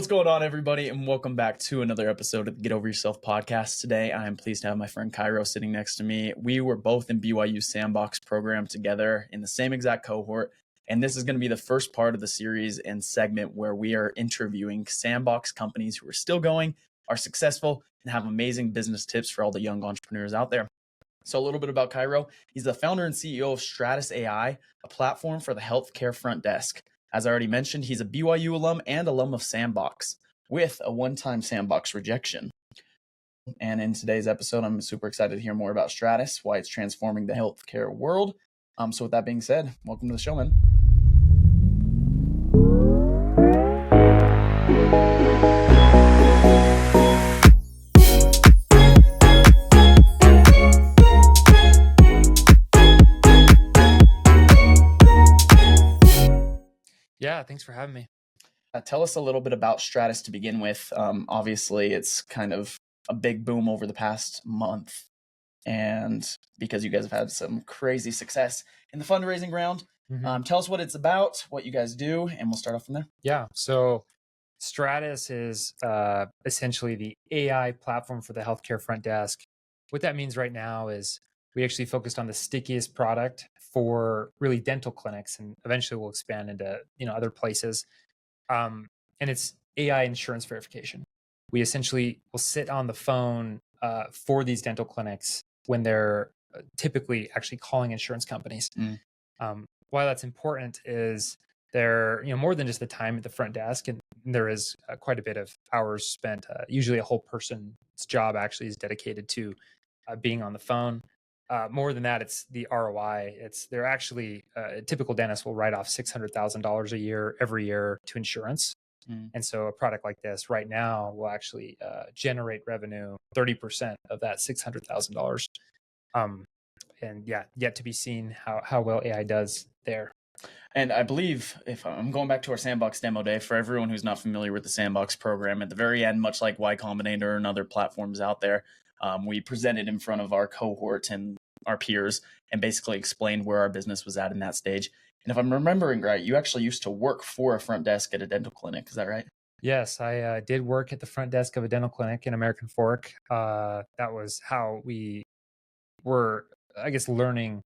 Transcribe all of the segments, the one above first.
What's going on, everybody, and welcome back to another episode of the Get Over Yourself podcast. Today, I am pleased to have my friend Cairo sitting next to me. We were both in BYU Sandbox program together in the same exact cohort, and this is going to be the first part of the series and segment where we are interviewing Sandbox companies who are still going, are successful, and have amazing business tips for all the young entrepreneurs out there. So a little bit about Cairo. He's the founder and CEO of Stratus AI, a platform for the healthcare front desk. As I already mentioned, he's a BYU alum and alum of Sandbox with a one-time Sandbox rejection. And in today's episode, I'm super excited to hear more about Stratus, why it's transforming the healthcare world. So with that being said, welcome to the show, man. Yeah, thanks for having me. Tell us a little bit about Stratus to begin with. Obviously, it's kind of a big boom over the past month. And because you guys have had some crazy success in the fundraising round, tell us what it's about, what you guys do, and we'll start off from there. Yeah, so Stratus is essentially the AI platform for the healthcare front desk. What that means right now is we actually focused on the stickiest product for really dental clinics, and eventually we'll expand into other places. And it's AI insurance verification. We essentially will sit on the phone for these dental clinics when they're typically actually calling insurance companies. Why that's important is there, more than just the time at the front desk, and there is quite a bit of hours spent. Usually, a whole person's job actually is dedicated to being on the phone. More than that, it's the ROI. They're actually a typical dentist will write off $600,000 a year every year to insurance. And so a product like this right now will actually generate revenue 30% of that $600,000. And yeah, yet to be seen how well AI does there. And I believe, if I'm going back to our Sandbox demo day, for everyone who's not familiar with the Sandbox program, at the very end, much like Y Combinator and other platforms out there, we presented in front of our cohort and our peers and basically explained where our business was at in that stage. And if I'm remembering right, you actually used to work for a front desk at a dental clinic. Is that right? Yes, I did work at the front desk of a dental clinic in American Fork. That was how we were, I guess, learning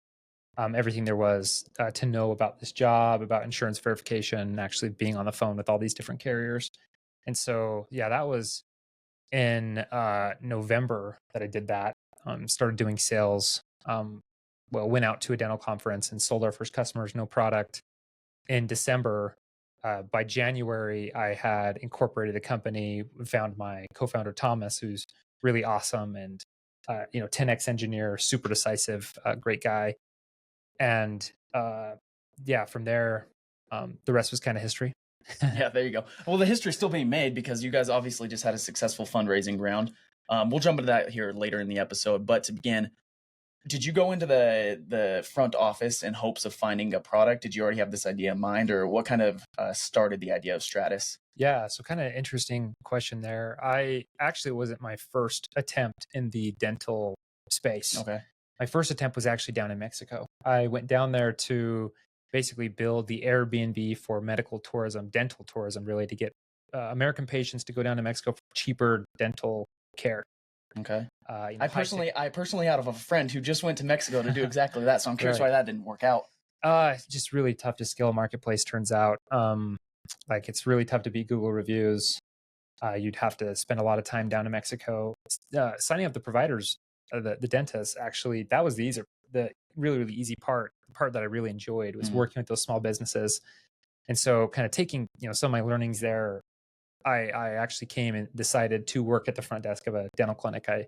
everything there was to know about this job, about insurance verification, and actually being on the phone with all these different carriers. And so, yeah, that was in November that I did that. Started doing sales. Went out to a dental conference and sold our first customers, no product. In December, by January, I had incorporated a company, found my co-founder, Thomas, who's really awesome and 10X engineer, super decisive, great guy. And from there, the rest was kind of history. Yeah, there you go. Well, the history's still being made because you guys obviously just had a successful fundraising round. We'll jump into that here later in the episode. But to begin, did you go into the front office in hopes of finding a product? Did you already have this idea in mind, or what kind of started the idea of Stratus? Yeah, so kind of interesting question there. I actually wasn't my first attempt in the dental space. Okay. My first attempt was actually down in Mexico. I went down there to basically build the Airbnb for medical tourism, dental tourism, really, to get American patients to go down to Mexico for cheaper dental care. Okay. I personally have a friend who just went to Mexico to do exactly that. So I'm curious why that didn't work out. It's just really tough to scale a marketplace, turns out. It's really tough to beat Google reviews. You'd have to spend a lot of time down in Mexico. Signing up the providers, the dentists, actually, that was the really, really easy part. The part that I really enjoyed was working with those small businesses. And so kind of taking, some of my learnings there, I actually came and decided to work at the front desk of a dental clinic. I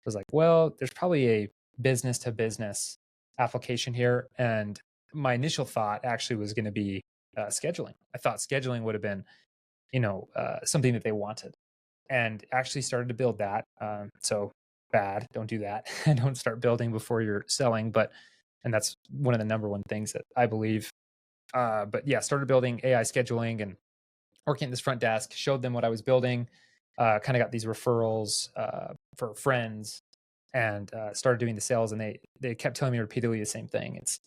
was like, well, there's probably a business to business application here. And my initial thought actually was going to be scheduling. I thought scheduling would have been, something that they wanted, and actually started to build that. So bad, don't do that. Don't start building before you're selling. And that's one of the number one things that I believe. But yeah, started building AI scheduling and working at this front desk, showed them what I was building, kind of got these referrals for friends, and started doing the sales. And they kept telling me repeatedly the same thing. It's,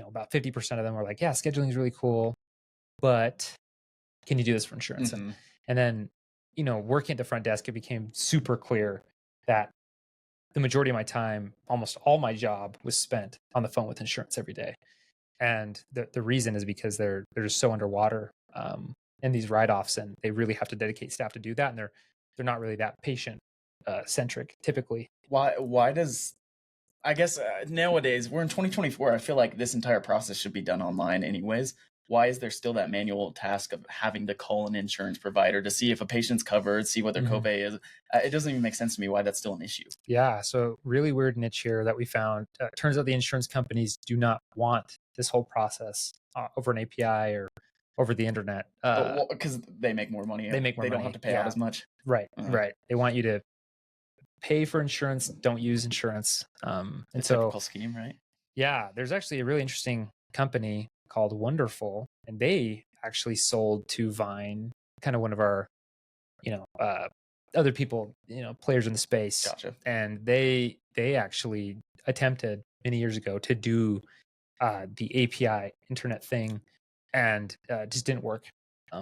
about 50% of them were like, yeah, scheduling is really cool, but can you do this for insurance? And then, working at the front desk, it became super clear that the majority of my time, almost all my job, was spent on the phone with insurance every day. And the reason is because they're just so underwater in these write-offs, and they really have to dedicate staff to do that. And they're not really that patient centric typically. Why does I guess nowadays we're in 2024. I feel like this entire process should be done online, anyways. Why is there still that manual task of having to call an insurance provider to see if a patient's covered, see what their copay is? It doesn't even make sense to me why that's still an issue. Yeah, so really weird niche here that we found. Turns out the insurance companies do not want this whole process over an API or over the internet. Because they make more money. They make more They don't money, have to pay yeah. out as much. Right. They want you to pay for insurance, don't use insurance. And The so typical scheme, right? yeah, there's actually a really interesting company called Wonderful, and they actually sold to Vine, kind of one of our, other people, players in the space. Gotcha. And they actually attempted many years ago to do the API internet thing, and just didn't work.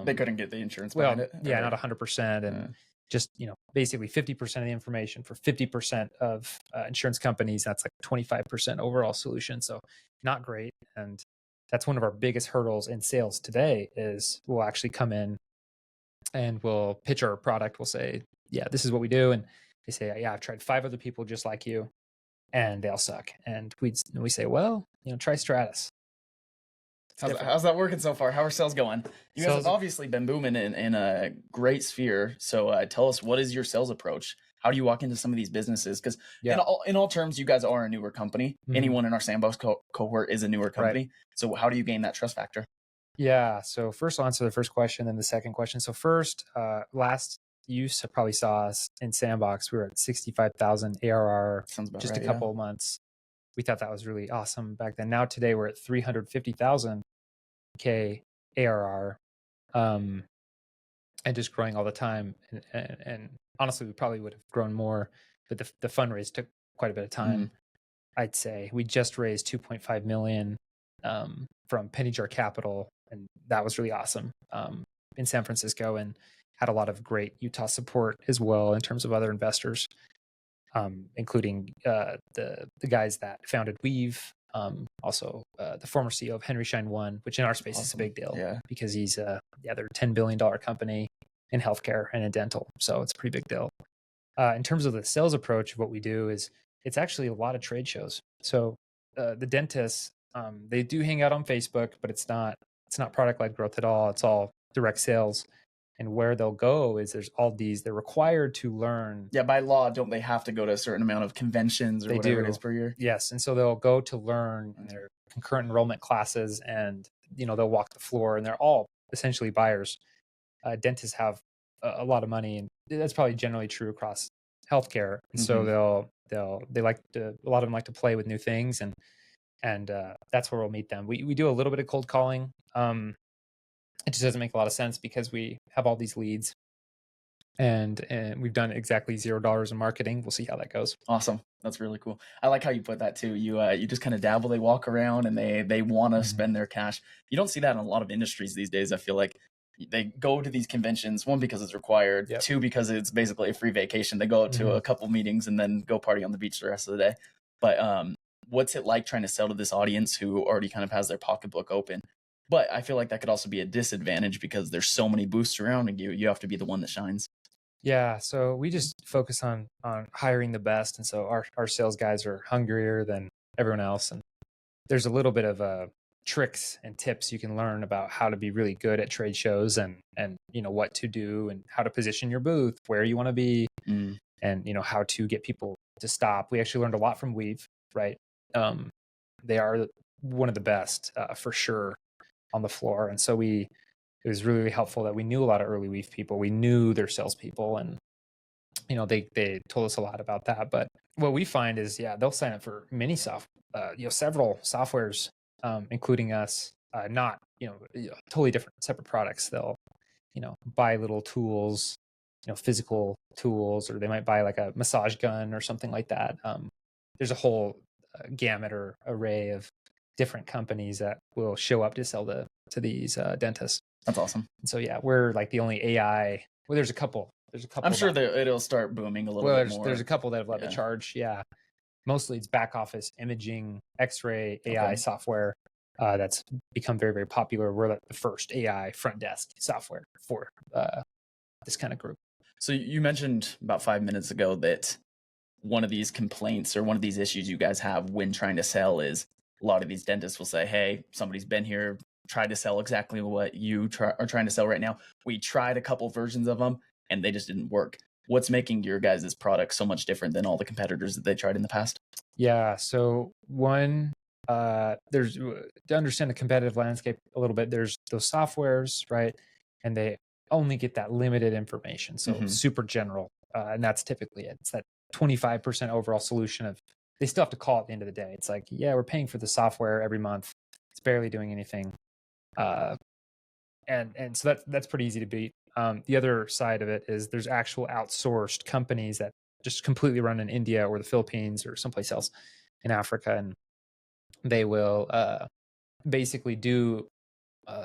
They couldn't get the insurance Well, behind it. yeah, not 100%, and just basically 50% of the information for 50% of insurance companies. That's like 25% overall solution. So not great. And that's one of our biggest hurdles in sales today. Is we'll actually come in and we'll pitch our product. We'll say, yeah, this is what we do, and they say, yeah, I've tried 5 other people just like you, and they all suck. And we say, well, try Stratus. How's that working so far? How are sales going? You guys have obviously been booming in a great sphere. So tell us, what is your sales approach? How do you walk into some of these businesses? Because in all terms, you guys are a newer company. Anyone in our Sandbox cohort is a newer company. Right. So how do you gain that trust factor? Yeah. So first, I'll answer the first question, then the second question. So first, last you probably saw us in Sandbox. We were at 65,000 ARR. Sounds about just right, a couple of months. We thought that was really awesome back then. Now today we're at 350,000 K ARR, and just growing all the time. And honestly, we probably would have grown more, but the fundraise took quite a bit of time. I'd say we just raised 2.5 million from Penny Jar Capital, and that was really awesome in San Francisco, and had a lot of great Utah support as well in terms of other investors, including the guys that founded Weave. Also the former CEO of Henry Schein One, which in our space is a big deal, because he's they're a $10 billion company in healthcare and in dental. So it's a pretty big deal. In terms of the sales approach, what we do is it's actually a lot of trade shows. So the dentists, they do hang out on Facebook, but it's not product-led growth at all. It's all direct sales. And where they'll go is they're required to learn. Yeah, by law, don't they have to go to a certain amount of conventions or whatever it is per year? Yes. And so they'll go to learn in their concurrent enrollment classes, and, they'll walk the floor, and they're all essentially buyers. Dentists have a lot of money, and that's probably generally true across healthcare. And so a lot of them like to play with new things, and that's where we'll meet them. We do a little bit of cold calling. It just doesn't make a lot of sense because we have all these leads, and we've done exactly $0 in marketing. We'll see how that goes. Awesome. That's really cool. I like how you put that too. You just kind of dabble. They walk around and they want to spend their cash. You don't see that in a lot of industries these days. I feel like they go to these conventions, one, because it's required, two, because it's basically a free vacation. They go to a couple meetings and then go party on the beach the rest of the day. But what's it like trying to sell to this audience who already kind of has their pocketbook open? But I feel like that could also be a disadvantage because there's so many booths surrounding you. You have to be the one that shines. Yeah. So we just focus on hiring the best. And so our sales guys are hungrier than everyone else. And there's a little bit of tricks and tips you can learn about how to be really good at trade shows, and what to do, and how to position your booth, where you want to be, and how to get people to stop. We actually learned a lot from Weave, right? They are one of the best for sure on the floor. And so it was really, really helpful that we knew a lot of early Weave people. We knew their salespeople, and they told us a lot about that. But what we find is, they'll sign up for several softwares, including us, not totally different, separate products. They'll buy little tools, physical tools, or they might buy like a massage gun or something like that. There's a whole gamut or array of different companies that will show up to sell to these dentists. That's awesome. And so we're like the only AI Well, there's a couple. I'm sure that it'll start booming a little Well, bit more. there's a couple that have led Yeah. to charge. Yeah, mostly it's back office imaging, X-ray, AI Okay. software that's become very, very popular. We're like the first AI front desk software for this kind of group. So you mentioned about 5 minutes ago that one of these complaints or one of these issues you guys have when trying to sell is a lot of these dentists will say, hey, somebody's been here, tried to sell exactly what you are trying to sell right now. We tried a couple versions of them and they just didn't work. What's making your guys' product so much different than all the competitors that they tried in the past? Yeah. So one, there's to understand the competitive landscape a little bit. There's those softwares, right? And they only get that limited information, so super general, and that's typically it. It's that 25% overall solution of they still have to call at the end of the day. It's like, yeah, we're paying for the software every month. It's barely doing anything, and so that's pretty easy to beat. The other side of it is there's actual outsourced companies that just completely run in India or the Philippines or someplace else in Africa, and they will basically do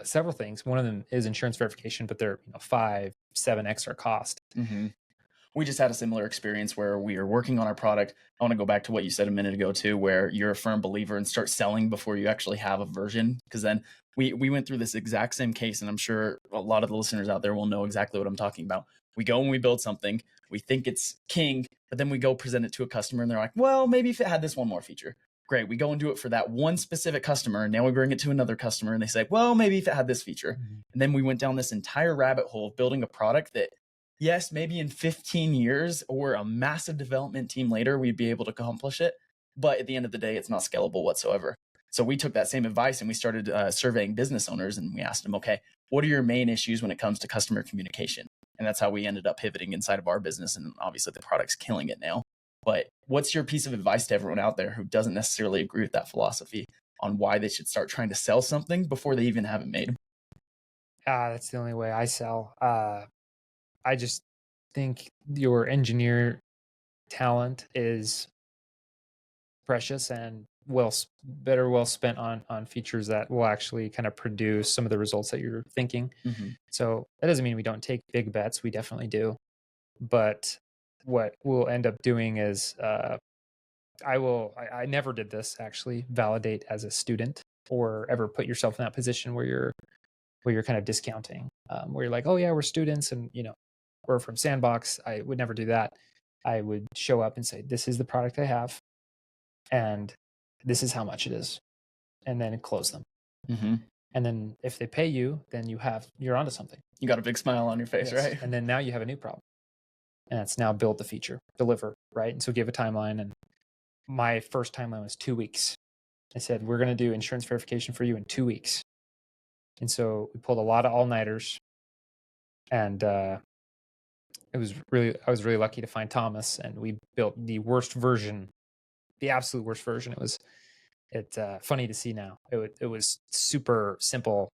several things. One of them is insurance verification, but they're 5-7 extra cost. We just had a similar experience where we are working on our product. I want to go back to what you said a minute ago too, where you're a firm believer and start selling before you actually have a version. Because then we went through this exact same case, and I'm sure a lot of the listeners out there will know exactly what I'm talking about. We go and we build something, we think it's king, but then we go present it to a customer and they're like, well, maybe if it had this one more feature. Great. We go and do it for that one specific customer. And now we bring it to another customer and they say, well, maybe if it had this feature. And then we went down this entire rabbit hole of building a product that, yes, maybe in 15 years or a massive development team later, we'd be able to accomplish it. But at the end of the day, it's not scalable whatsoever. So we took that same advice and we started surveying business owners, and we asked them, okay, what are your main issues when it comes to customer communication? And that's how we ended up pivoting inside of our business. And obviously the product's killing it now. But what's your piece of advice to everyone out there who doesn't necessarily agree with that philosophy on why they should start trying to sell something before they even have it made? That's the only way I sell. I just think your engineer talent is precious and well spent on features that will actually kind of produce some of the results that you're thinking. So that doesn't mean we don't take big bets. We definitely do. But what we'll end up doing is I never did this, actually, validate as a student or ever put yourself in that position where you're kind of discounting, where you're like, oh yeah, we're students and we're from Sandbox. I would never do that. I would show up and say, this is the product I have and this is how much it is, and then close them. And then if they pay you, then you're onto something. You got a big smile on your face, yes. Right? And then now you have a new problem. And it's now build the feature, deliver, right? And so give a timeline. And my first timeline was 2 weeks. I said, we're going to do insurance verification for you in 2 weeks. And so we pulled a lot of all-nighters. And I was really lucky to find Thomas. And we built the worst version, the absolute worst version. It's funny to see now. It was super simple.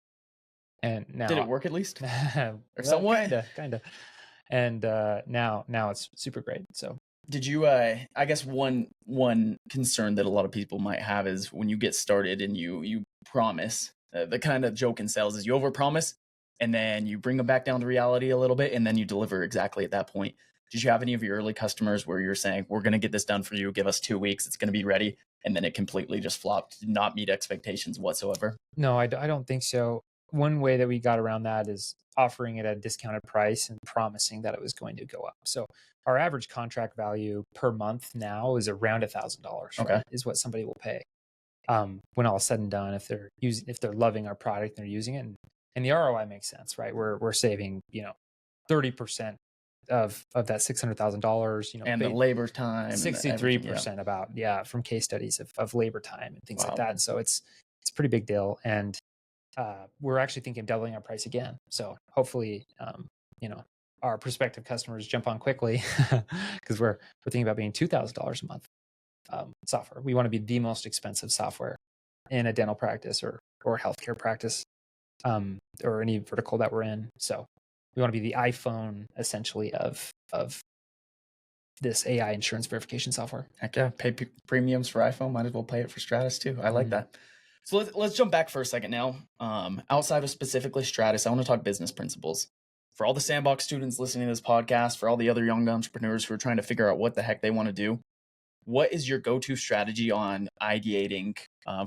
And now, did it work at least? Or somewhat? Kind of. And now it's super great. So did you I guess one concern that a lot of people might have is when you get started and you promise, the kind of joke in sales is you overpromise and then you bring them back down to reality a little bit and then you deliver exactly at that point. Did you have any of your early customers where you're saying, we're going to get this done for you, give us 2 weeks, it's going to be ready, and then it completely just flopped, did not meet expectations whatsoever? No, I don't think so. One way that we got around that is offering it at a discounted price and promising that it was going to go up. So our average contract value per month now is around $1,000, right? Is what somebody will pay when all is said and done, if they're loving our product and they're using it, and the ROI makes sense, right? We're saving 30% of that $600,000, and the labor time, 63% about from case studies of labor time and things like that. And so it's a pretty big deal. And we're actually thinking of doubling our price again. So hopefully, our prospective customers jump on quickly because we're thinking about being $2,000 a month software. We want to be the most expensive software in a dental practice or healthcare practice or any vertical that we're in. So we want to be the iPhone essentially of this AI insurance verification software. Heck yeah, pay premiums for iPhone. Might as well pay it for Stratus too. I like that. So let's jump back for a second now. Outside of specifically Stratus, I want to talk business principles. for all the Sandbox students listening to this podcast, for all the other young entrepreneurs who are trying to figure out what the heck they want to do, what is your go-to strategy on ideating,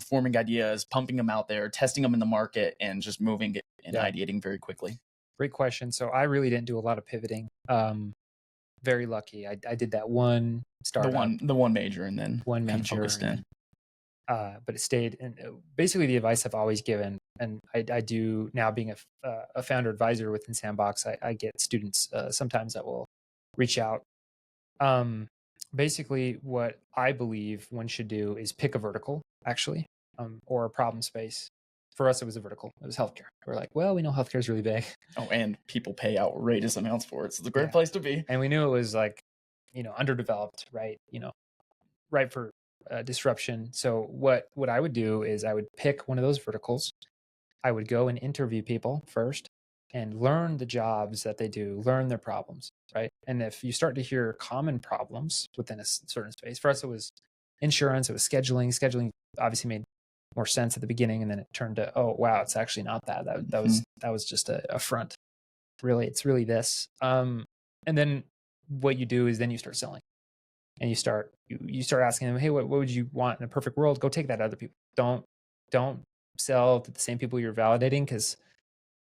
forming ideas, pumping them out there, testing them in the market, and just moving it and ideating very quickly? Great question. So I really didn't do a lot of pivoting. Very lucky. I did that one startup, the one major, and then one kind of major, focused in. but it stayed. And basically, the advice I've always given, and I do now, being a founder advisor within Sandbox, I get students sometimes that will reach out. Basically, what I believe one should do is pick a vertical, actually, or a problem space. For us, it was a vertical. It was healthcare. We're like, well, we know healthcare is really big. Oh, and people pay outrageous amounts for it. So it's a great place to be. And we knew it was like, underdeveloped, right? Ripe for disruption. So what I would do is I would pick one of those verticals. I would go and interview people first and learn the jobs that they do, learn their problems, right? And if you start to hear common problems within a certain space, for us, it was insurance, it was scheduling. Scheduling obviously made more sense at the beginning, and then it turned to, oh wow, it's actually not that. That was just a front. Really, it's really this. And then what you do is then you start selling, and you start asking them, hey, what would you want in a perfect world? Go take that to other people. Don't sell to the same people you're validating, because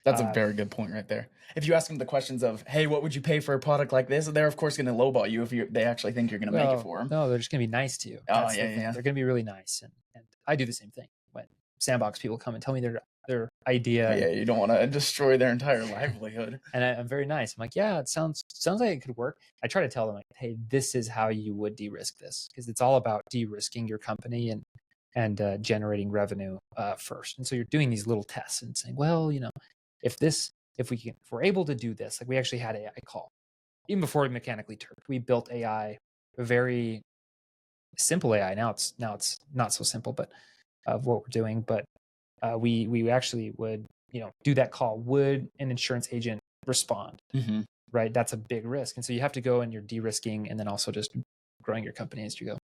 that's a very good point right there. If you ask them the questions of, hey, what would you pay for a product like this? They're of course going to lowball you if they actually think you're going to make it for them. No, they're just going to be nice to you. That's yeah. They're going to be really nice. And I do the same thing when Sandbox people come and tell me their idea. Yeah, you don't want to destroy their entire livelihood. And I'm very nice. I'm like, yeah, it sounds like it could work. I try to tell them, like, hey, this is how you would de-risk this, because it's all about de-risking your company and generating revenue first. And so you're doing these little tests and saying, well, if we're able to do this, like we actually had AI call even before we mechanically turked. We built AI, a very simple AI. Now it's not so simple, but of what we're doing. But we actually would, do that call. Would an insurance agent respond? Mm-hmm. Right? That's a big risk. And so you have to go and you're de-risking, and then also just growing your company as you go.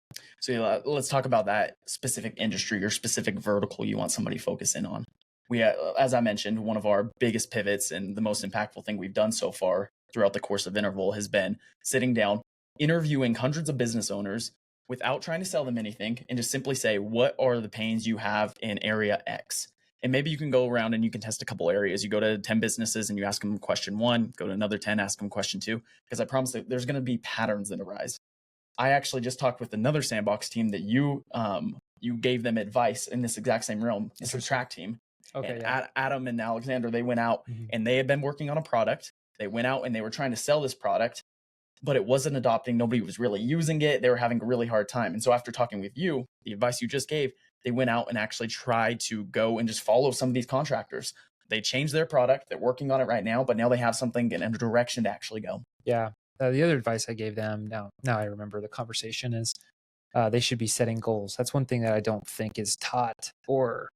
So let's talk about that specific industry or specific vertical you want somebody focus in on. We, as I mentioned, one of our biggest pivots and the most impactful thing we've done so far throughout the course of Interval has been sitting down, interviewing hundreds of business owners without trying to sell them anything, and just simply say, what are the pains you have in area X? And maybe you can go around and you can test a couple areas. You go to 10 businesses and you ask them question 1, go to another 10, ask them question 2, because I promise that there's going to be patterns that arise. I actually just talked with another Sandbox team that you gave them advice in this exact same realm. It's a track team. Okay. And Adam and Alexander, they went out and they had been working on a product. They went out and they were trying to sell this product, but it wasn't adopting. Nobody was really using it. They were having a really hard time. And so after talking with you, the advice you just gave, they went out and actually tried to go and just follow some of these contractors. They changed their product. They're working on it right now, but now they have something in a direction to actually go. Yeah. The other advice I gave them, now I remember the conversation, is they should be setting goals. That's one thing that I don't think is taught, or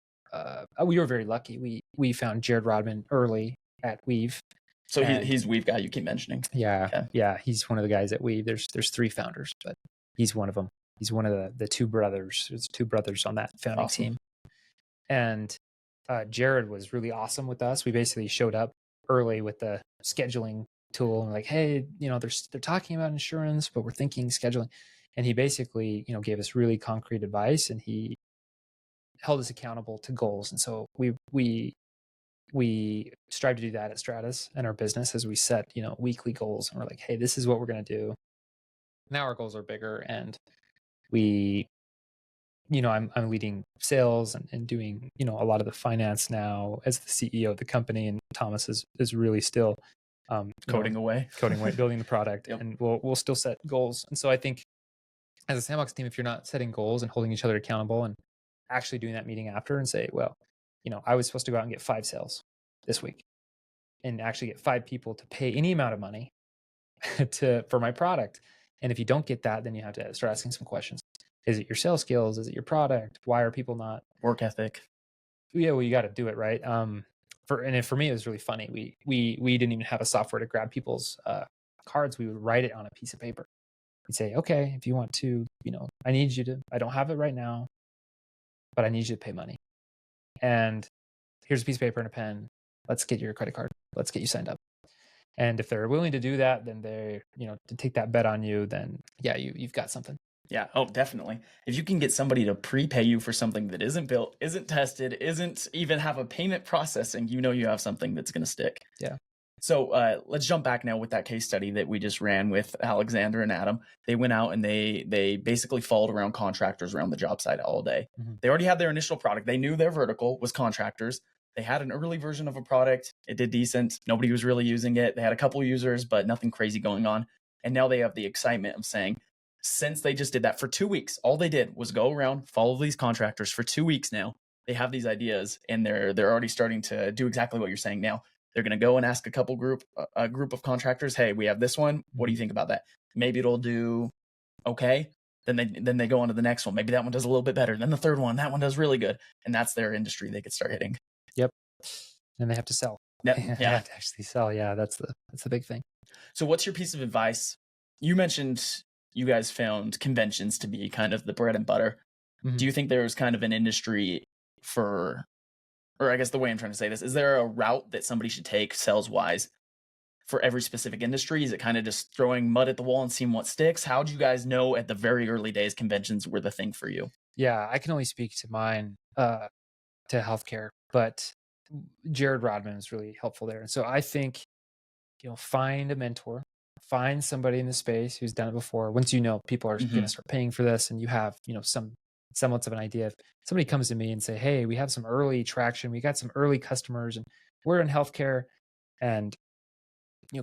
we were very lucky. We found Jared Rodman early at Weave. So he's Weave guy you keep mentioning. Yeah. Okay. Yeah. He's one of the guys at Weave. There's 3 founders, but he's one of them. He's one of the 2 brothers. There's 2 brothers on that founding team. And Jared was really awesome with us. We basically showed up early with the scheduling tool and like, hey, they're talking about insurance, but we're thinking scheduling. And he basically, gave us really concrete advice, and he held us accountable to goals. And so we strive to do that at Stratus and our business, as we set, weekly goals, and we're like, hey, this is what we're going to do. Now our goals are bigger, and we, I'm leading sales and doing, a lot of the finance now as the CEO of the company, and Thomas is really still coding away, building the product. Yep. And we'll still set goals. And so I think as a Sandbox team, if you're not setting goals and holding each other accountable and actually doing that meeting after and say, well, I was supposed to go out and get 5 sales this week and actually get 5 people to pay any amount of money for my product. And if you don't get that, then you have to start asking some questions. Is it your sales skills? Is it your product? Why are people not? Work ethic. Yeah, well, you got to do it, right? For me, it was really funny. We didn't even have a software to grab people's cards. We would write it on a piece of paper. We'd say, okay, if you want to, I don't have it right now, but I need you to pay money. And here's a piece of paper and a pen. Let's get your credit card. Let's get you signed up. And if they're willing to do that, then they're, to take that bet on you, then yeah, you've got something. Yeah. Oh, definitely. If you can get somebody to prepay you for something that isn't built, isn't tested, isn't even have a payment processing, you have something that's going to stick. Yeah. So let's jump back now with that case study that we just ran with Alexander and Adam. They went out and they basically followed around contractors around the job site all day. Mm-hmm. They already had their initial product. They knew their vertical was contractors. They had an early version of a product. It did decent. Nobody was really using it. They had a couple users, but nothing crazy going on. And now they have the excitement of saying, since they just did that for 2 weeks, all they did was go around, follow these contractors for 2 weeks now. They have these ideas and they're already starting to do exactly what you're saying now. They're going to go and ask a group of contractors, hey, we have this one. What do you think about that? Maybe it'll do okay. Then they go on to the next one. Maybe that one does a little bit better. Then the third one, that one does really good. And that's their industry they could start hitting. Yep. And they have to sell. Yeah. They have to actually sell. Yeah, that's the big thing. So what's your piece of advice? You mentioned you guys found conventions to be kind of the bread and butter. Mm-hmm. Do you think there's kind of an industry or I guess the way I'm trying to say this, is there a route that somebody should take sales wise for every specific industry? Is it kind of just throwing mud at the wall and seeing what sticks? How did you guys know at the very early days conventions were the thing for you? Yeah, I can only speak to mine, to healthcare, but Jared Rodman is really helpful there. And so I think, find a mentor, find somebody in the space who's done it before. Once people are going to start paying for this and you have, some semblance of an idea. If somebody comes to me and say, hey, we have some early traction, we got some early customers and we're in healthcare and,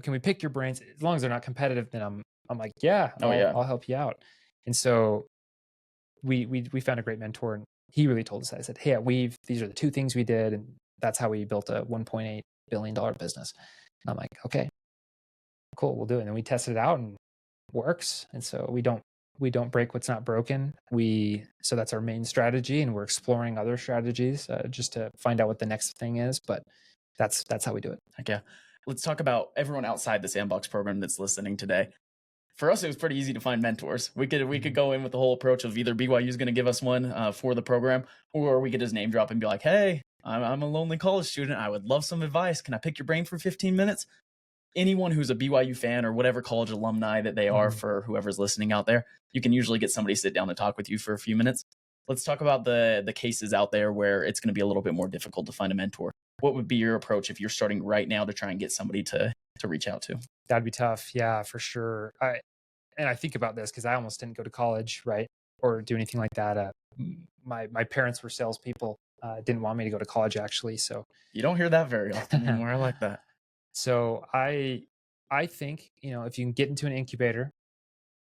can we pick your brains? As long as they're not competitive, then I'm like, yeah, I'll help you out. And so we found a great mentor and he really told us that. I said, hey, at Weave, these are the 2 things we did. And that's how we built a $1.8 billion business. And I'm like, okay, cool, we'll do it. And then we tested it out and it works. And so we don't break what's not broken. So that's our main strategy, and we're exploring other strategies just to find out what the next thing is. But that's how we do it. Okay, let's talk about everyone outside the Sandbox program that's listening today. For us, it was pretty easy to find mentors. We could go in with the whole approach of either BYU is going to give us one for the program, or we could just name drop and be like, hey, I'm a lonely college student. I would love some advice. Can I pick your brain for 15 minutes? Anyone who's a BYU fan or whatever college alumni that they are, for whoever's listening out there, you can usually get somebody to sit down and talk with you for a few minutes. Let's talk about the cases out there where it's going to be a little bit more difficult to find a mentor. What would be your approach if you're starting right now to try and get somebody to reach out to? That'd be tough. Yeah, for sure. I think about this because I almost didn't go to college, right? Or do anything like that. My parents were salespeople. Didn't want me to go to college, actually. So you don't hear that very often anymore. I like that. So I think, if you can get into an incubator,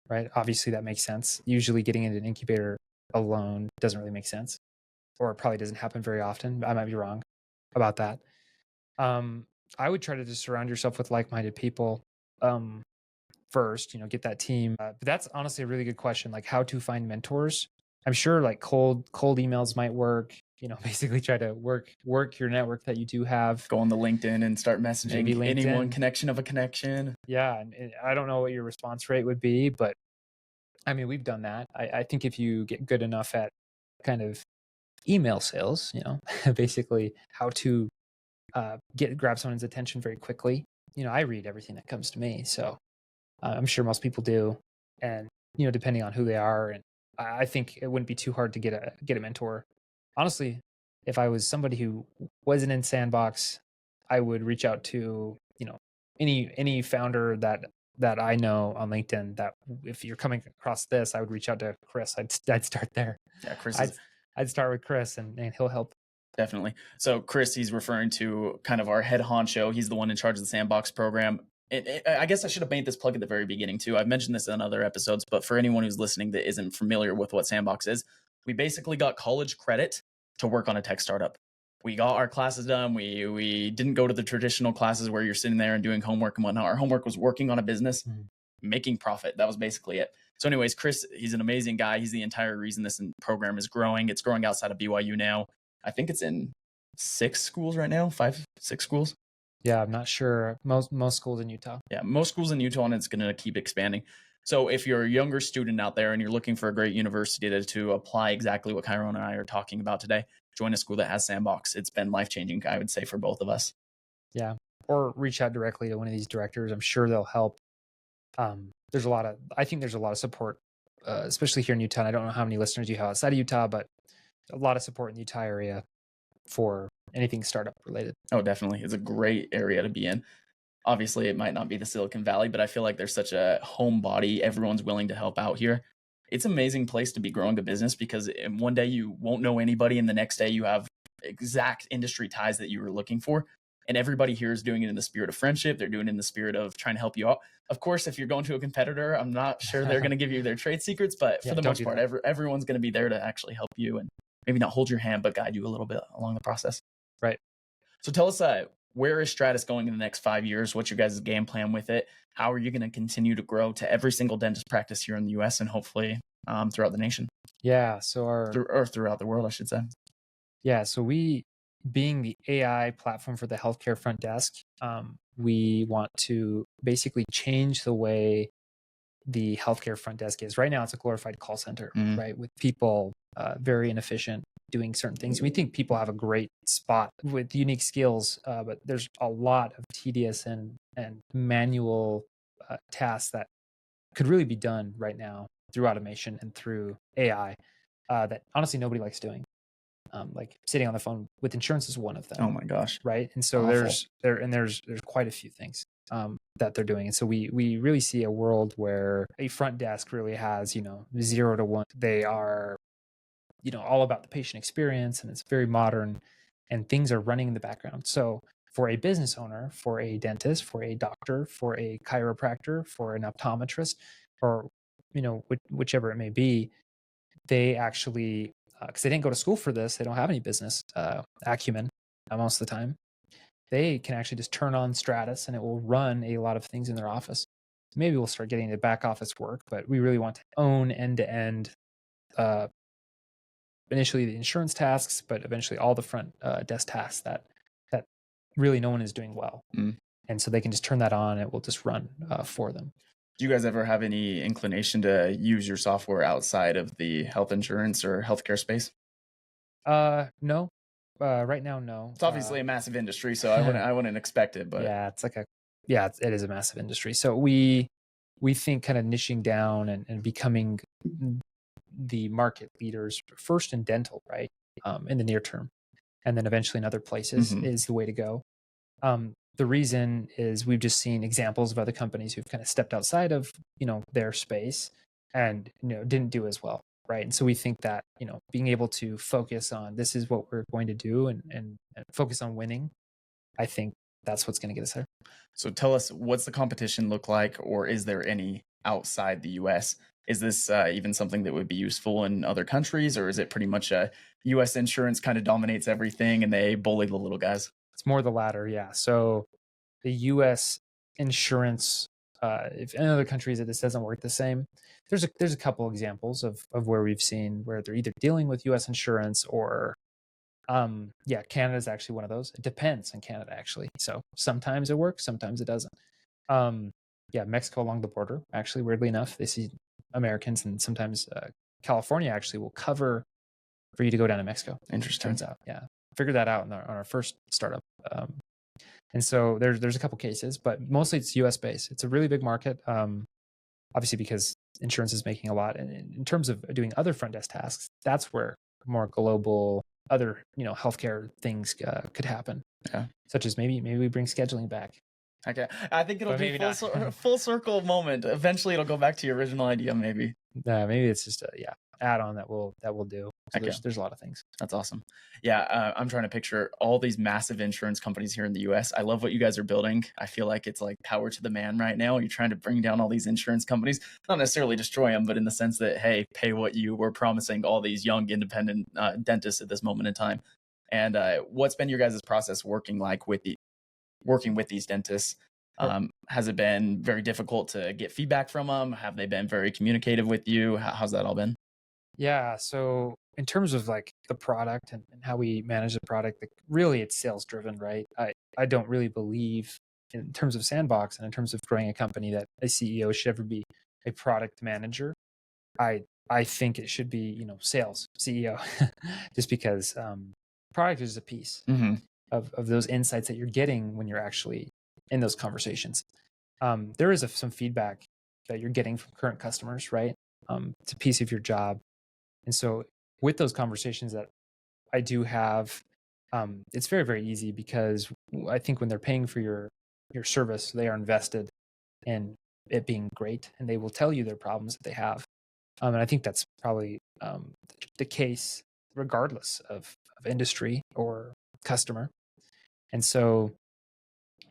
right? Obviously that makes sense. Usually getting into an incubator alone doesn't really make sense, or it probably doesn't happen very often. I might be wrong about that. I would try to just surround yourself with like-minded people first, get that team. But that's honestly a really good question, like how to find mentors. I'm sure like cold emails might work. Basically try to work your network that you do have. Go on the LinkedIn and start messaging anyone connection of a connection. Yeah. And I don't know what your response rate would be, but I mean, we've done that. I think if you get good enough at kind of email sales, basically how to grab someone's attention very quickly. I read everything that comes to me. So I'm sure most people do. And, depending on who they are. And I think it wouldn't be too hard to get a mentor. Honestly, if I was somebody who wasn't in Sandbox, I would reach out to, any founder that I know on LinkedIn. That if you're coming across this, I would reach out to Chris. I'd start there. Yeah, Chris. I'd start with Chris, and he'll help. Definitely. So Chris, he's referring to kind of our head honcho. He's the one in charge of the Sandbox program. I guess I should have made this plug at the very beginning too. I've mentioned this in other episodes, but for anyone who's listening that isn't familiar with what Sandbox is, we basically got college credit to work on a tech startup. We got our classes done. We didn't go to the traditional classes where you're sitting there and doing homework and whatnot. Our homework was working on a business, making profit. That was basically it. So anyways, Chris, he's an amazing guy. He's the entire reason this program is growing. It's growing outside of BYU now. I think it's in 6 schools right now, 5, 6 schools. Yeah, I'm not sure. Most schools in Utah. Yeah, most schools in Utah, and it's going to keep expanding. So if you're a younger student out there and you're looking for a great university to apply exactly what Cairo and I are talking about today, join a school that has Sandbox. It's been life-changing, I would say, for both of us. Yeah, or reach out directly to one of these directors. I'm sure they'll help. I think there's a lot of support, especially here in Utah. And I don't know how many listeners you have outside of Utah, but a lot of support in the Utah area for anything startup related. Oh, definitely. It's a great area to be in. Obviously, it might not be the Silicon Valley, but I feel like there's such a home body. Everyone's willing to help out here. It's an amazing place to be growing a business because in one day you won't know anybody, and the next day you have exact industry ties that you were looking for. And everybody here is doing it in the spirit of friendship. They're doing it in the spirit of trying to help you out. Of course, if you're going to a competitor, I'm not sure they're going to give you their trade secrets, but for the most part, everyone's going to be there to actually help you and maybe not hold your hand, but guide you a little bit along the process. Right. So tell us, where is Stratus going in the next 5 years? What's your guys' game plan with it? How are you going to continue to grow to every single dentist practice here in the U.S. and hopefully throughout the nation? Yeah. So or throughout the world, I should say. Yeah. So we, being the AI platform for the healthcare front desk, we want to basically change the way the healthcare front desk is. Right now, it's a glorified call center, right? With people very inefficient doing certain things. We think people have a great spot with unique skills, but there's a lot of tedious and manual tasks that could really be done right now through automation and through AI that honestly nobody likes doing. Like sitting on the phone with insurance is one of them. Oh my gosh. Right. And so there's quite a few things that they're doing. And so we really see a world where a front desk really has, 0 to 1. They are, all about the patient experience, and it's very modern, and things are running in the background. So for a business owner, for a dentist, for a doctor, for a chiropractor, for an optometrist, or, whichever it may be, they actually, because they didn't go to school for this, they don't have any business acumen most of the time. They can actually just turn on Stratus and it will run a lot of things in their office. Maybe we'll start getting the back office work, but we really want to own end-to-end, initially the insurance tasks, but eventually all the front desk tasks that really no one is doing well. And so they can just turn that on and it will just run for them. Do you guys ever have any inclination to use your software outside of the health insurance or healthcare space? No. Right now, no. It's obviously a massive industry, so I wouldn't expect it. But yeah, it is a massive industry. So we think kind of niching down and becoming the market leaders first in dental, right? In the near term, and then eventually in other places is the way to go. The reason is we've just seen examples of other companies who've kind of stepped outside of, their space and, didn't do as well. Right. And so we think that, being able to focus on this is what we're going to do and focus on winning, I think that's what's going to get us there. So tell us, what's the competition look like, or is there any outside the US? Is this even something that would be useful in other countries, or is it pretty much US insurance kind of dominates everything and they bully the little guys? It's more the latter. Yeah. So the US insurance, if in other countries this doesn't work the same, there's a couple examples of where we've seen where they're either dealing with US insurance or Canada is actually one of those. It depends on Canada actually. So sometimes it works, sometimes it doesn't. Mexico along the border, actually, weirdly enough, they see Americans, and sometimes California actually will cover for you to go down to Mexico. Interesting. Turns out. Yeah. Figured that out on our first startup. And so there's a couple cases, but mostly it's US based. It's a really big market, obviously because insurance is making a lot. And in terms of doing other front desk tasks, that's where more global other healthcare things could happen. Yeah. Such as maybe we bring scheduling back. Okay, I think it'll be full circle moment. Eventually, it'll go back to your original idea. Maybe. Maybe it's just a add-on that we'll do. So there's a lot of things. That's awesome. Yeah, I'm trying to picture all these massive insurance companies here in the US. I love what you guys are building. I feel like it's like power to the man right now. You're trying to bring down all these insurance companies, not necessarily destroy them, but in the sense that, hey, pay what you were promising all these young independent dentists at this moment in time. And what's been your guys' process working with these dentists? Has it been very difficult to get feedback from them? Have they been very communicative with you? How's that all been? Yeah. So in terms of like the product and how we manage the product, really it's sales driven, right? I don't really believe in terms of Sandbox and in terms of growing a company that a CEO should ever be a product manager. I think it should be, sales CEO, just because product is a piece. of those insights that you're getting when you're actually in those conversations. There is some feedback that you're getting from current customers, right? It's a piece of your job. And so with those conversations that I do have, it's very, very easy because I think when they're paying for your service, they are invested in it being great, and they will tell you their problems that they have. And I think that's probably the case regardless of industry or customer. And so,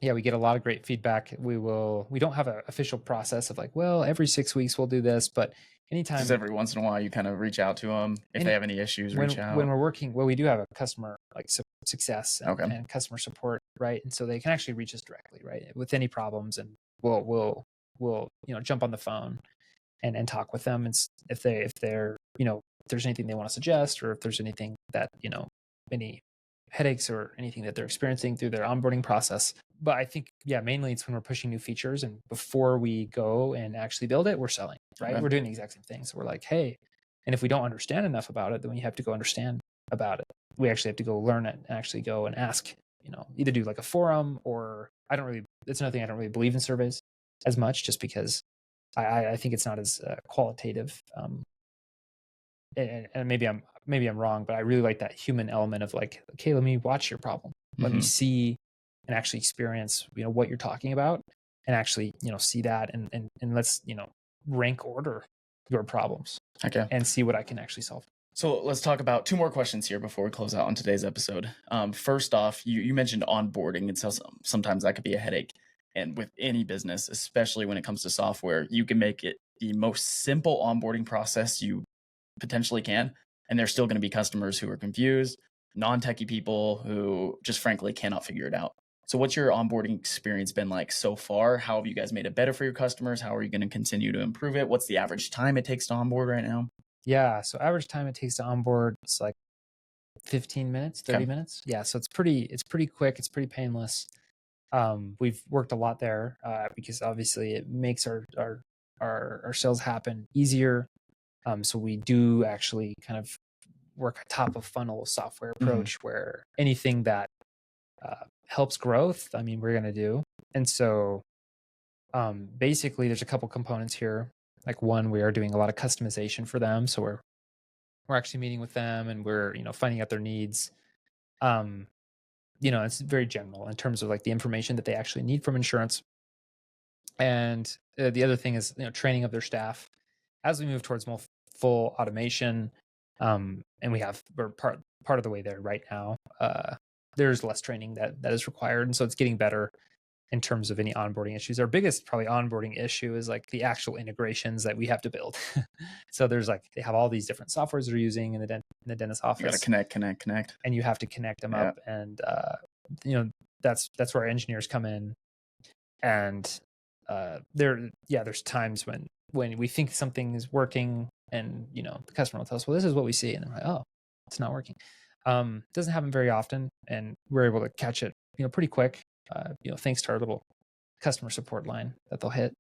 yeah, we get a lot of great feedback. We don't have an official process of like, well, every 6 weeks we'll do this, but anytime, Just every once in a while, you kind of reach out to them if they have any issues. Reach out when we're working. Well, we do have a customer like success Okay. and customer support, right? And so they can actually reach us directly, right, with any problems, and we'll jump on the phone and talk with them, and if they're if there's anything they want to suggest, or if there's anything that any headaches or anything that they're experiencing through their onboarding process. But I think, yeah, mainly it's when we're pushing new features, and before we go and actually build it, we're selling, right? Okay. We're doing the exact same thing. So we're like, hey, and if we don't understand enough about it, then we have to go understand about it. We actually have to go learn it and actually go and ask, either do like a forum, or it's another thing, I don't really believe in surveys as much, just because I think it's not as qualitative. And maybe I'm wrong, but I really like that human element of like, okay, let me watch your problem. Let me see and actually experience, what you're talking about, and actually, see that, and let's, rank order your problems. Okay. And see what I can actually solve. So let's talk about 2 more questions here before we close out on today's episode. First off, you mentioned onboarding, and so sometimes that could be a headache. And with any business, especially when it comes to software, you can make it the most simple onboarding process you potentially can, and there's still going to be customers who are confused, non-techie people who just frankly cannot figure it out. So what's your onboarding experience been like so far? How have you guys made it better for your customers? How are you going to continue to improve it? What's the average time it takes to onboard right now? Yeah, so average time it takes to onboard, it's like 15 minutes, 30 minutes. Yeah, so it's pretty quick, it's pretty painless. We've worked a lot there because obviously it makes our sales happen easier. So we do actually kind of work a top of funnel software approach where anything that helps growth, I mean, we're going to do. And so basically there's a couple components here. Like one, we are doing a lot of customization for them. So we're actually meeting with them, and we're, finding out their needs. It's very general in terms of like the information that they actually need from insurance. And the other thing is, training of their staff as we move towards more full automation. And we're part of the way there right now. There's less training that is required, and so it's getting better in terms of any onboarding issues. Our biggest probably onboarding issue is like the actual integrations that we have to build. So there's like, they have all these different softwares they're using in the dentist office. You got to connect. And you have to connect them up. And, that's where our engineers come in. And there's times when we think something is working, and, the customer will tell us, well, this is what we see. And I'm like, oh, it's not working. Doesn't happen very often. And we're able to catch it, pretty quick. Thanks to our little customer support line that they'll hit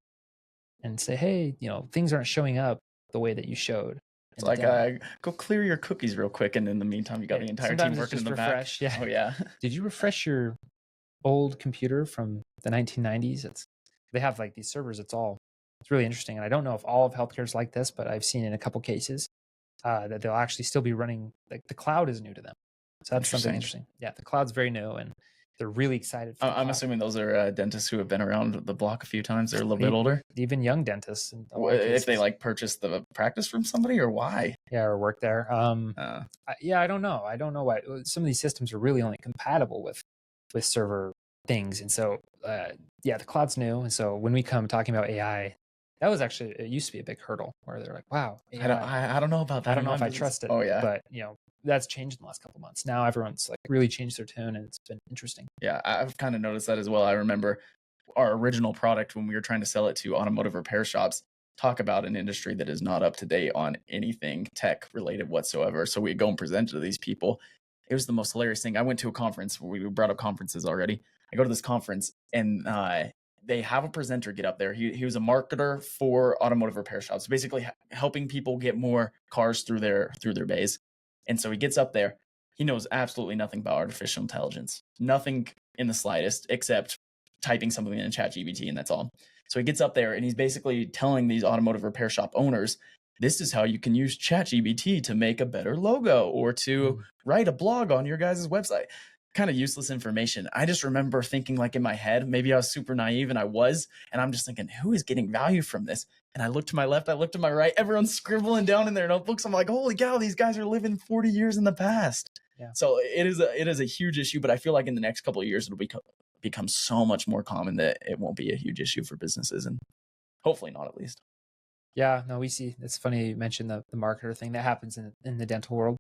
and say, hey, things aren't showing up the way that you showed. It's like, go clear your cookies real quick, and in the meantime, you got the entire team working in the refresh, back. Yeah. Oh yeah. Did you refresh your old computer from the 1990s? They have like these servers. It's really interesting, and I don't know if all of healthcare is like this, but I've seen in a couple cases that they'll actually still be running. Like the cloud is new to them, so that's something interesting. Yeah, the cloud's very new, and they're really excited for I'm assuming those are dentists who have been around the block a few times. They're a little bit older. Even young dentists. If they like purchased the practice from somebody, or why? Yeah, or work there. I don't know. I don't know why. Some of these systems are really only compatible with server things. And so, the cloud's new. And so when we come talking about AI, that was actually, it used to be a big hurdle where they're like, wow, AI, I don't know about that. I don't know if I trust it. Oh yeah. But, that's changed in the last couple of months. Now everyone's like really changed their tune, and it's been interesting. Yeah, I've kind of noticed that as well. I remember our original product when we were trying to sell it to automotive repair shops. Talk about an industry that is not up to date on anything tech related whatsoever. So we go and present to these people. It was the most hilarious thing. I went to a conference where we brought up conferences already. I go to this conference, and they have a presenter get up there. He was a marketer for automotive repair shops, basically helping people get more cars through their bays. And so he gets up there, He knows absolutely nothing about artificial intelligence, nothing in the slightest, except typing something in ChatGPT, and that's all. So he gets up there and he's basically telling these automotive repair shop owners, this is how you can use ChatGPT to make a better logo or to write a blog on your guys' website. Kind of useless information. I just remember thinking, like, in my head, maybe I was super naive, and I was, and I'm just thinking, who is getting value from this? And I looked to my left, I looked to my right, everyone's scribbling down in their notebooks. I'm like, holy cow, these guys are living 40 years in the past. Yeah. So it is a huge issue, but I feel like in the next couple of years, it'll become so much more common that it won't be a huge issue for businesses, and hopefully not, at least. Yeah, no, we see. It's funny you mentioned the marketer thing that happens in the dental world.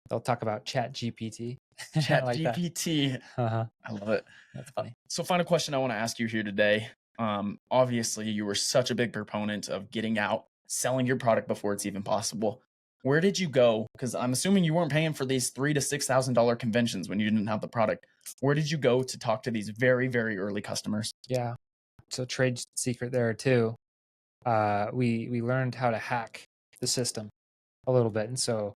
They'll talk about Chat GPT. Chat like GPT. Uh-huh. I love it. That's funny. So final question I want to ask you here today. Obviously you were such a big proponent of getting out, selling your product before it's even possible. Where did you go? Because I'm assuming you weren't paying for these $3,000 to $6,000 conventions when you didn't have the product. Where did you go to talk to these very, very early customers? Yeah. So trade secret there too. We learned how to hack the system a little bit, and so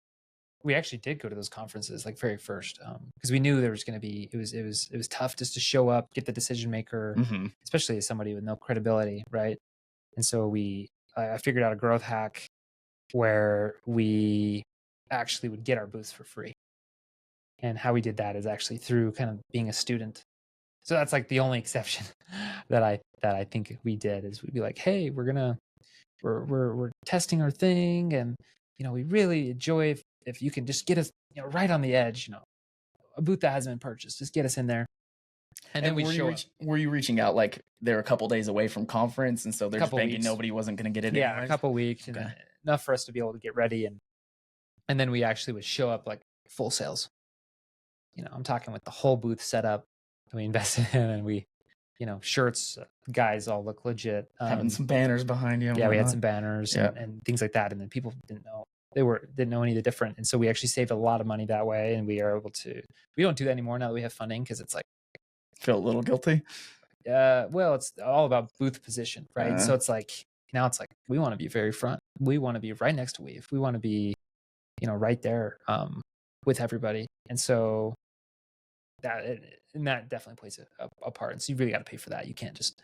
we actually did go to those conferences like very first, because we knew there was going to be it was tough just to show up, get the decision maker, especially as somebody with no credibility, right? And so I figured out a growth hack where we actually would get our booths for free. And how we did that is actually through kind of being a student. So that's like the only exception that I think we did, is we'd be like, hey, we're testing our thing, and we really enjoy if you can just get us right on the edge, a booth that hasn't been purchased, just get us in there. And then were you reaching out like they're a couple days away from conference, and so they're just banking nobody wasn't going to get it? Yeah, anyways? A couple weeks, okay. And enough for us to be able to get ready, and then we actually would show up like full sales. I'm talking with the whole booth set up that we invested in, and we, shirts, guys all look legit. Having some banners behind you. Yeah, we had some banners and things like that, and then people didn't know any of the different, and so we actually saved a lot of money that way, and we are able to. We don't do that anymore now that we have funding, because it's like, feel a little guilty. Well, it's all about booth position, right? So it's like now it's like we want to be very front. We want to be right next to Weave. We want to be, right there with everybody, and so that definitely plays a part. And so you really got to pay for that. You can't just.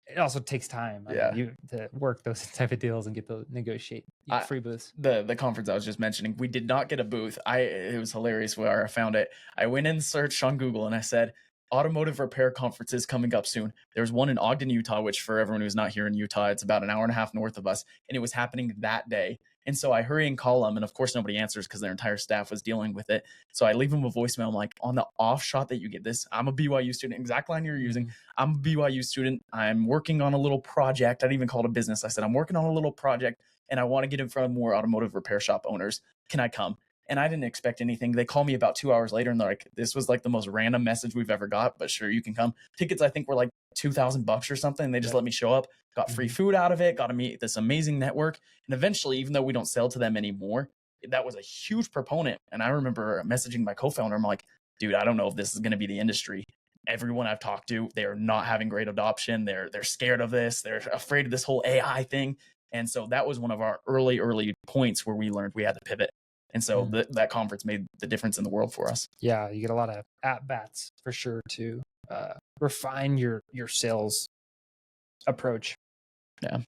It also takes time. I mean, to work those type of deals and get those negotiate free booths. The conference I was just mentioning, we did not get a booth. It was hilarious where I found it. I went and searched on Google and I said, automotive repair conferences coming up soon. There's one in Ogden, Utah, which for everyone who's not here in Utah, it's about an hour and a half north of us. And it was happening that day. And so I hurry and call them, and of course nobody answers because their entire staff was dealing with it. So I leave them a voicemail. I'm like, on the off shot that you get this, I'm a BYU student, exact line you're using. I'm a BYU student. I'm working on a little project. I didn't even call it a business. I said, I'm working on a little project and I want to get in front of more automotive repair shop owners. Can I come? And I didn't expect anything. They call me about 2 hours later and they're like, this was like the most random message we've ever got, but sure, you can come. Tickets, I think, were like $2,000 or something. They just let me show up, got free food out of it, got to meet this amazing network. And eventually, even though we don't sell to them anymore, that was a huge proponent. And I remember messaging my co-founder. I'm like, dude, I don't know if this is going to be the industry. Everyone I've talked to, they are not having great adoption. They're scared of this. They're afraid of this whole AI thing. And so that was one of our early points where we learned we had to pivot. And so that conference made the difference in the world for us. Yeah, you get a lot of at-bats for sure to refine your sales approach. Yeah.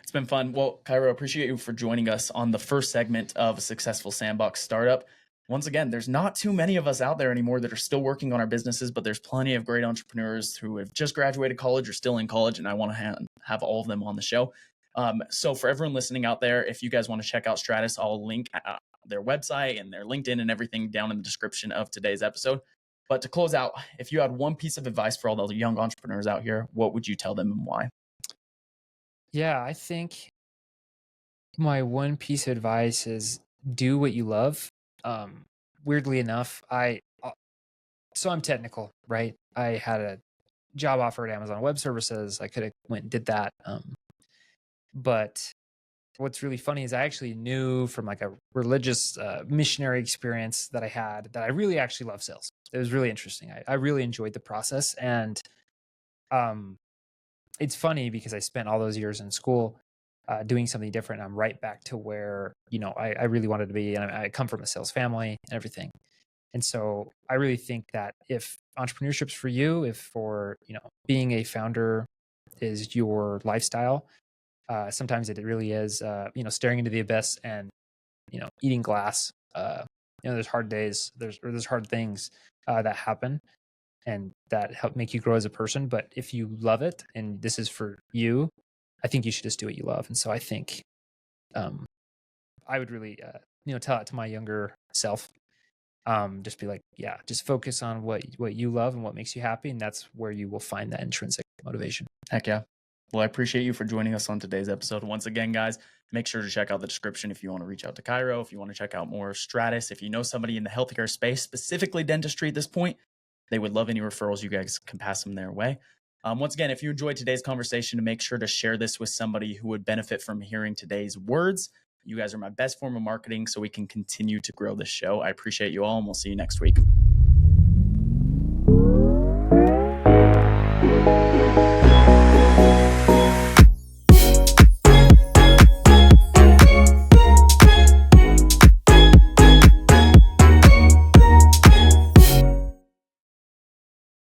It's been fun. Well, Cairo, appreciate you for joining us on the first segment of a Successful Sandbox Startup. Once again, there's not too many of us out there anymore that are still working on our businesses, but there's plenty of great entrepreneurs who have just graduated college or still in college, and I want to have all of them on the show. So for everyone listening out there, if you guys want to check out Stratus, I'll link their website and their LinkedIn and everything down in the description of today's episode. But to close out, if you had one piece of advice for all those young entrepreneurs out here, what would you tell them and why? Yeah, I think my one piece of advice is do what you love. Weirdly enough, so I'm technical, right? I had a job offer at Amazon Web Services. I could have went and did that. But what's really funny is I actually knew from like a religious missionary experience that I had that I really actually love sales. It was really interesting. I really enjoyed the process. And it's funny because I spent all those years in school doing something different. I'm right back to where, I really wanted to be. And I come from a sales family and everything. And so I really think that if entrepreneurship's for you, if for, being a founder is your lifestyle, sometimes it really is, staring into the abyss and, eating glass. There's hard days, there's hard things that happen and that help make you grow as a person. But if you love it and this is for you, I think you should just do what you love. And so I think um, I would really, tell it to my younger self. Just be like, yeah, just focus on what you love and what makes you happy, and that's where you will find that intrinsic motivation. Heck yeah. Well, I appreciate you for joining us on today's episode. Once again, guys, make sure to check out the description if you want to reach out to Cairo, if you want to check out more Stratus, if you know somebody in the healthcare space, specifically dentistry at this point, they would love any referrals. You guys can pass them their way. Once again, if you enjoyed today's conversation, make sure to share this with somebody who would benefit from hearing today's words. You guys are my best form of marketing, so we can continue to grow this show. I appreciate you all, and we'll see you next week.